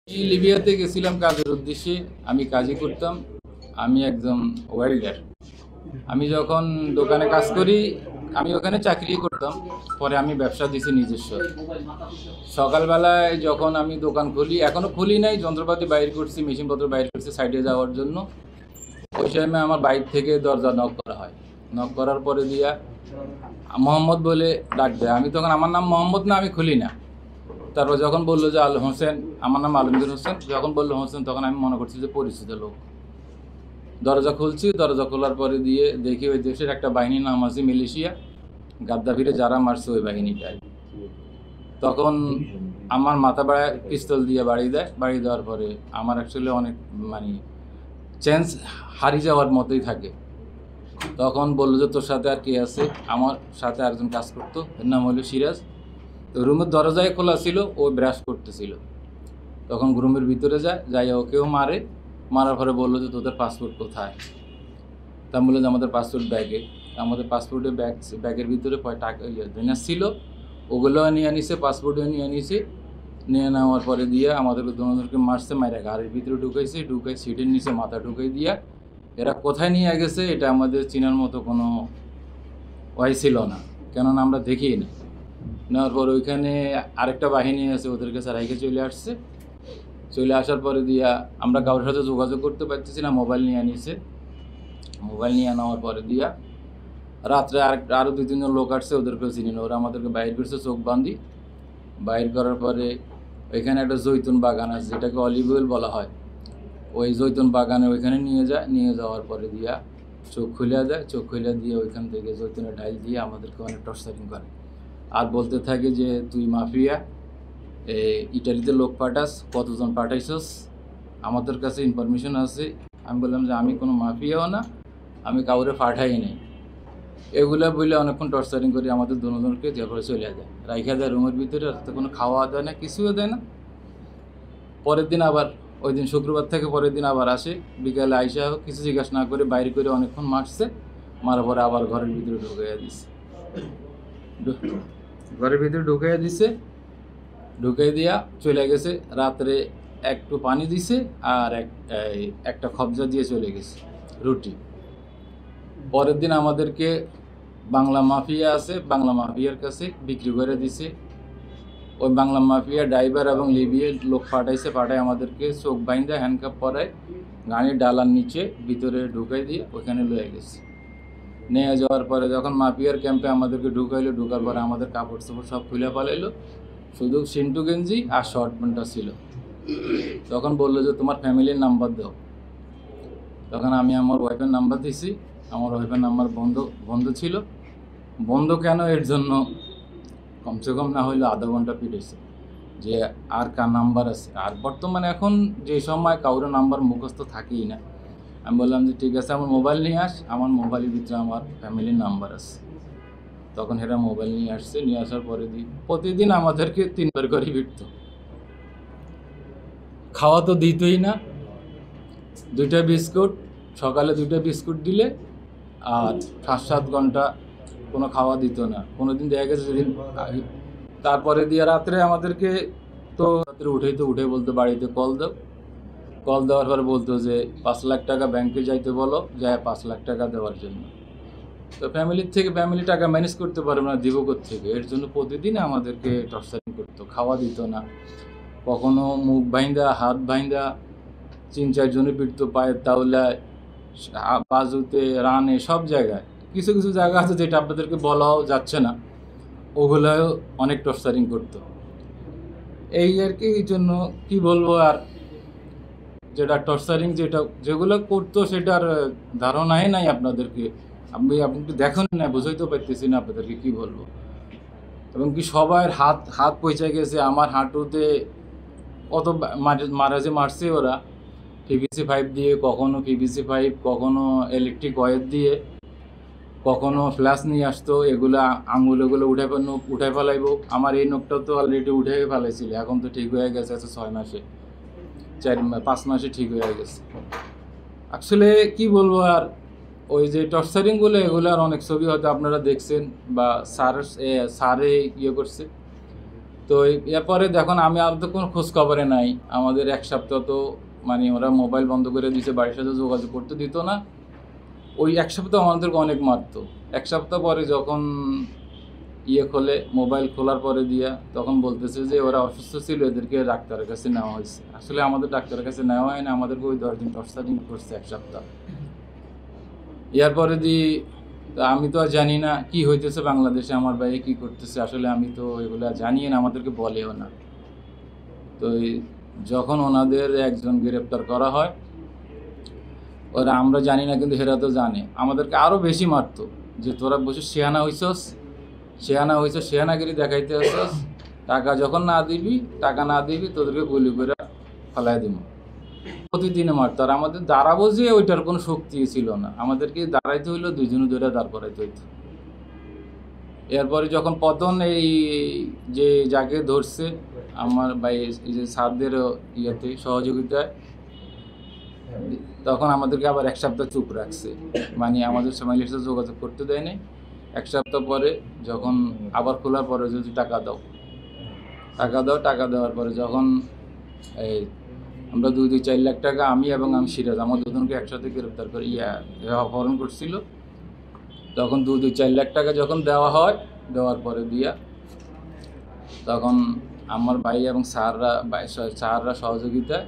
আমি লিবিয়াতে গেছিলাম কাজের উদ্দেশ্যে। আমি কাজই করতাম। আমি একজন ওয়েল্ডার। আমি যখন দোকানে কাজ করি, আমি ওখানে চাকরি করতাম। পরে আমি ব্যবসা দিছি নিজস্ব। সকালবেলায় যখন আমি দোকান খুলি, এখনও খুলি নাই, যন্ত্রপাতি বাইর করছি, মেশিনপত্র বাইর করছি সাইডে যাওয়ার জন্য। ওই টাইমে আমার বাইর থেকে দরজা নক করা হয়। নক করার পরে দিয়া মোহাম্মদ বলে ডাক দেয়। আমি তখন, আমার নাম মোহাম্মদ না, আমি খুলি না। তারপর যখন বললো যে আল হোসেন, আমার নাম আলমগীর হোসেন, যখন বললো হোসেন, তখন আমি মনে করছি যে পরিচিত লোক। দরজা খুলছি, দরজা খোলার পরে দিয়ে দেখি ওই দেশের একটা বাহিনীর নাম আছে মিলিশিয়া, গাদ্দাফিরে যারা মারছে ওই বাহিনীটাই। তখন আমার মাথা বাড়ায় পিস্তল দিয়ে বাড়ি দেয়। বাড়ি দেওয়ার পরে আমার অ্যাকচুয়ালি অনেক মানে চেঞ্জ হারিয়ে যাওয়ার মতোই থাকে। তখন বললো যে তোর সাথে আর কে আছে? আমার সাথে আরেকজন কাজ করতো, এর নাম হলো সিরাজ। তো রুমের দরজায় খোলা ছিল, ও ব্রাশ করতেছিল। তখন রুমের ভিতরে যাই ওকেও মারে। মারার পরে বললো যে তোদের পাসপোর্ট কোথায়? তা বললো যে আমাদের পাসপোর্ট ব্যাগে। আমাদের পাসপোর্টের ব্যাগের ভিতরে টাকা জিনিস ছিল, ওগুলোও নিয়ে নিছে, পাসপোর্টও নিয়ে নিছে। নিয়ে নেওয়ার পরে দিয়ে আমাদেরকে দুজনকে মারছে, মাইরা গাড়ির ভিতরে ঢুকাই সিটের নিচে মাথা ঢুকাই দিয়া এরা কোথায় নিয়ে গেছে এটা আমাদের চেনার মতো কোনো ওয়াই ছিল না, কেননা আমরা দেখিই না। নেওয়ার পর ওইখানে আরেকটা বাহিনী আছে, ওদের কাছে রাইখে চলে আসছে। চলে আসার পরে দিয়া আমরা কারোর সাথে যোগাযোগ করতে পারতেছি না। মোবাইল নিয়ে নিছে। মোবাইল নিয়ে নেওয়ার পরে দিয়া রাত্রে আরও 2-3 জন লোক আসছে, ওদেরকেও চিনি না। ওরা আমাদেরকে বাইর করছে চোখ বান্ধি। বাইর করার পরে ওইখানে একটা জৈতুন বাগান আছে, যেটাকে অলিভ অয়েল বলা হয়। ওই জৈতুন বাগানে ওইখানে নিয়ে যাওয়ার পরে দিয়া চোখ খুলে দেয়। চোখ খুলে দিয়ে ওইখান থেকে জৈতুনের ডাইল দিয়ে আমাদেরকে অনেক টর্চারিং করে। আর বলতে থাকে যে তুই মাফিয়া, ইটালিতে লোক পাঠাস, কতজন পাঠাইছস, আমাদের কাছে ইনফরমেশন আছে। আমি বললাম যে আমি কোনো মাফিয়াও না, আমি কাউরে পাঠাই নাই। এগুলো বলে অনেকক্ষণ টর্চারিং করি আমাদের দুজনকে, যে করে চলে যায়, রাইখা দেয় রুমের ভিতরে। রাতে কোনো খাওয়া দেয় না, কিছুও দেয় না। পরের দিন আবার, ওই দিন শুক্রবার থেকে পরের দিন আবার আসে। বিকালে আইসা কিছু জিজ্ঞাসা না করে বাইরে করে অনেকক্ষণ মারছে। মারার পরে আবার ঘরের ভিতরে ঢুকাইয়া দিছে। ঘরের ভিতরে ঢুকাই দিয়া চলে গেছে। রাত্রে একটু পানি দিছে আর একটা খবজা দিয়ে চলে গেছে, রুটি। পরের দিন আমাদেরকে বাংলা মাফিয়া আছে, বাংলা মাফিয়ার কাছে বিক্রি করে দিছে। ওই বাংলা মাফিয়া ড্রাইভার এবং লিবিয়ার লোক পাঠায় আমাদেরকে চোখ বাইন্দা হ্যান্ডকাপ পরায় গাড়ির ডালার নিচে ভিতরে ঢুকাই দিয়ে ওখানে লয়ে গেছে। নিয়ে যাওয়ার পরে যখন মাফিয়ার ক্যাম্পে আমাদেরকে ঢুকাইলো, ঢুকার পরে আমাদের কাপড় চোপড় সব খুলে পালাইলো, শুধু সিন্টু গেঞ্জি আর শর্ট প্যান্টটা ছিল। তখন বললো যে তোমার ফ্যামিলির নাম্বার দাও। তখন আমি আমার ওয়াইফের নাম্বার দিছি। আমার ওয়াইফের নাম্বার বন্ধ ছিল। বন্ধ কেন, এর জন্য কমসে কম না হইলে আধা ঘন্টা পিটেছে যে আর কার নাম্বার আছে। আর বর্তমানে এখন যে সময় কারোর নাম্বার মুখস্থ থাকেই না। আমি বললাম যে ঠিক আছে, আমার মোবাইল নিয়ে আস, আমার মোবাইলের ভিতরে আমার ফ্যামিলির নাম্বার আছে। তখন এরা মোবাইল নিয়ে আসছে। নিয়ে আসার পরে প্রতিদিন আমাদেরকে 3বার করে পিটতো। খাওয়া তো দিতই না। 2টা বিস্কুট, সকালে 2টা বিস্কুট দিলে আর 7-7 ঘন্টা কোনো খাওয়া দিত না। কোনো দিন দেখা গেছে যেদিন, তারপরে দিয়ে রাত্রে আমাদেরকে তো রাত্রে উঠে বলতো বাড়িতে কল দাও। কল দেওয়ার পরে বলতো যে 5 লাখ টাকা ব্যাংকে যাইতে বলো, যায় 5 লাখ টাকা দেওয়ার জন্য। তো ফ্যামিলি টাকা ম্যানেজ করতে পারবে না, দিব কোত্থেকে? এর জন্য প্রতিদিন আমাদেরকে টর্চারিং করতো, খাওয়া দিত না। কখনো মুখ বাইন্দা, হাত বাইন্দা 3-4 জনে পিটতো, পায়ের তাওলায়, বাজুতে, রানে, সব জায়গায়। কিছু কিছু জায়গা আছে যেটা আপনাদেরকে বলাও যাচ্ছে না, ওগুলোও অনেক টর্চারিং করতো। এই আর কি, এই জন্য কী বলবো আর, যেটা টর্চারিং যেগুলো করতো সেটার ধারণাই নাই আপনাদেরকে। আপনি একটু দেখেন না, বুঝাইতেও পারতেছি না আপনাদেরকে কী বলবো। এবং কি সবার হাত পৌঁছে গেছে। আমার হাঁটুতে কত মারাজে মারছে ওরা, পিভিসি পাইপ দিয়ে, কখনো পিভিসি পাইপ, কখনো ইলেকট্রিক ওয়্যার দিয়ে, কখনো ফ্ল্যাশ নিয়ে আসতো। এগুলো আঙুলগুলো উঠে ফেলাইবো। আমার এই নখটাও তো অলরেডি উঠে ফেলাইছিল, এখন তো ঠিক হয়ে গেছে, 6 মাসে, 5 মাসে ঠিক হয়ে গেছে। আসলে কি বলবো আর, ওই যে টর্চারিংগুলো, এগুলোর অনেক ছবি হয়তো আপনারা দেখছেন বা স্যারে ইয়ে করছে। তো এরপরে যখন আমি আর তো কোনো খোঁজ খবরে নাই, আমাদের এক সপ্তাহ তো মানে ওরা মোবাইল বন্ধ করে দিয়েছে, বাড়ির সাথে যোগাযোগ করতে দিত না। ওই এক সপ্তাহ আমাদেরকে অনেক মারতো। এক সপ্তাহ পরে যখন খোলে, মোবাইল খোলার পরে দিয়া তখন বলতেছে যে ওরা অসুস্থ ছিল, এদেরকে ডাক্তারের কাছে নেওয়া হয়েছে। আসলে আমাদের ডাক্তারের কাছে নেওয়া হয় না, আমাদেরকে ওই 10 দিন টর্চারিং করছে এক সপ্তাহ। এরপরে আমি তো আর জানি না কি হইতেছে বাংলাদেশে, আমার ভাই কি করতেছে, আসলে আমি তো এগুলো জানি না, আমাদেরকে বলেও না। তো যখন ওনাদের একজন গ্রেপ্তার করা হয়, ওরা আমরা জানি না কিন্তু হেরা তো জানে, আমাদেরকে আরও বেশি মারতো যে তোরা বসে শেয়ানা হইছস, শেয়ানাগিরি দেখাইতে আসছস, টাকা যখন না দিবি তোদেরকে গুলি করে ফেলাই দিব। প্রতিদিনে মারতো। আর আমাদের দাঁড়াবো যে ওইটার কোনো শক্তি ছিল না, আমাদেরকে দাঁড়াইতে হইলো, দুইজনে ধরে দাঁড় করাইতে হইতো। এরপরে যখন পতন এই যে যাকে ধরছে আমার ভাই, এই যে স্যারদের সহযোগিতায়, তখন আমাদেরকে আবার এক সপ্তাহ চুপ রাখছে, মানে আমাদের ফ্যামিলির সাথে যোগাযোগ করতে দেয়নি। এক সপ্তাহ পরে যখন আবার খোলার পরে যদি টাকা দেওয়ার পরে যখন এই আমরা 2-4 লাখ টাকা, আমি সিরাজ, আমার দুজনকে একসাথে গ্রেপ্তার করে অপহরণ করছিল, তখন 2-4 লাখ টাকা যখন দেওয়া হয়, দেওয়ার পরে তখন আমার ভাই এবং স্যাররা সহযোগিতায়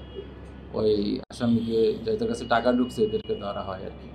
ওই আসামিকে যাদের কাছে টাকা ঢুকছে এদেরকে ধরা হয় আর কি।